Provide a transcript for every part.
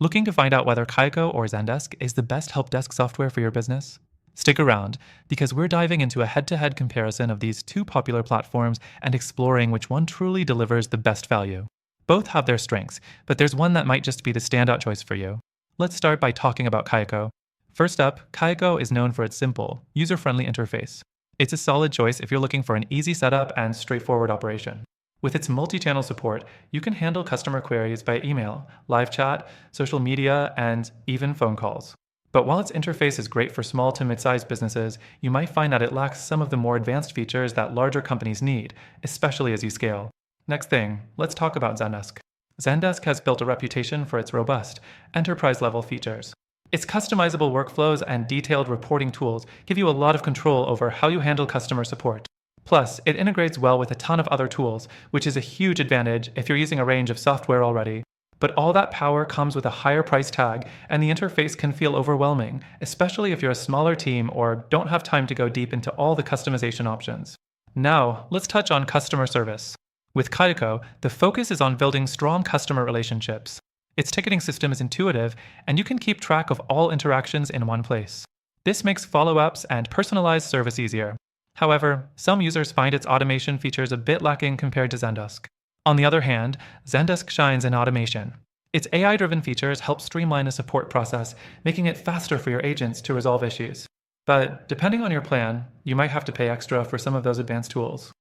Looking to find out whether Kayako or Zendesk is the best help desk software for your business? Stick around, because we're diving into a head-to-head comparison of these two popular platforms and exploring which one truly delivers the best value. Both have their strengths, but there's one that might just be the standout choice for you. Let's start by talking about Kayako. First up, Kayako is known for its simple, user-friendly interface. It's a solid choice if you're looking for an easy setup and straightforward operation. With its multi-channel support, you can handle customer queries by email, live chat, social media, and even phone calls. But while its interface is great for small to mid-sized businesses, you might find that it lacks some of the more advanced features that larger companies need, especially as you scale. Next thing, let's talk about Zendesk. Zendesk has built a reputation for its robust, enterprise-level features. Its customizable workflows and detailed reporting tools give you a lot of control over how you handle customer support. Plus, it integrates well with a ton of other tools, which is a huge advantage if you're using a range of software already. But all that power comes with a higher price tag, and the interface can feel overwhelming, especially if you're a smaller team or don't have time to go deep into all the customization options. Now, let's touch on customer service. With Kayako, the focus is on building strong customer relationships. Its ticketing system is intuitive, and you can keep track of all interactions in one place. This makes follow-ups and personalized service easier. However, some users find its automation features a bit lacking compared to Zendesk. On the other hand, Zendesk shines in automation. Its AI-driven features help streamline the support process, making it faster for your agents to resolve issues. But depending on your plan, you might have to pay extra for some of those advanced tools.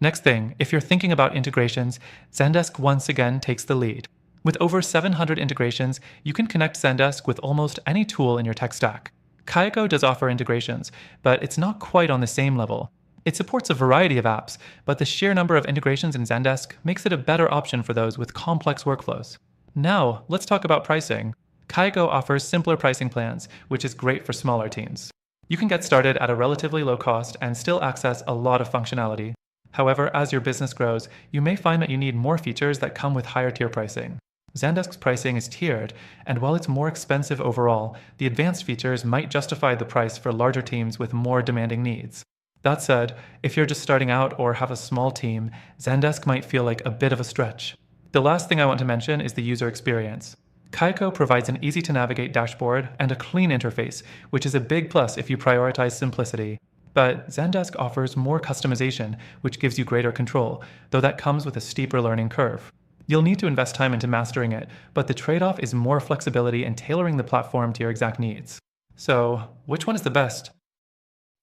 Next thing, if you're thinking about integrations, Zendesk once again takes the lead. With over 700 integrations, you can connect Zendesk with almost any tool in your tech stack. Kayako does offer integrations, but it's not quite on the same level. It supports a variety of apps, but the sheer number of integrations in Zendesk makes it a better option for those with complex workflows. Now, let's talk about pricing. Kayako offers simpler pricing plans, which is great for smaller teams. You can get started at a relatively low cost and still access a lot of functionality. However, as your business grows, you may find that you need more features that come with higher tier pricing. Zendesk's pricing is tiered, and while it's more expensive overall, the advanced features might justify the price for larger teams with more demanding needs. That said, if you're just starting out or have a small team, Zendesk might feel like a bit of a stretch. The last thing I want to mention is the user experience. Kayako provides an easy-to-navigate dashboard and a clean interface, which is a big plus if you prioritize simplicity. But Zendesk offers more customization, which gives you greater control, though that comes with a steeper learning curve. You'll need to invest time into mastering it, but the trade-off is more flexibility and tailoring the platform to your exact needs. So, which one is the best?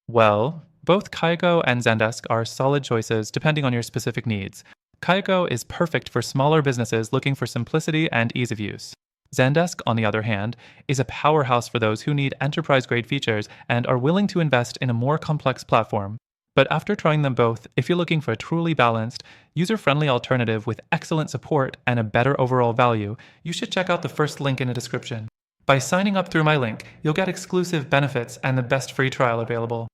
Well, both Kayako and Zendesk are solid choices depending on your specific needs. Kayako is perfect for smaller businesses looking for simplicity and ease of use. Zendesk, on the other hand, is a powerhouse for those who need enterprise-grade features and are willing to invest in a more complex platform. But after trying them both, if you're looking for a truly balanced, user-friendly alternative with excellent support and a better overall value, you should check out the first link in the description. By signing up through my link, you'll get exclusive benefits and the best free trial available.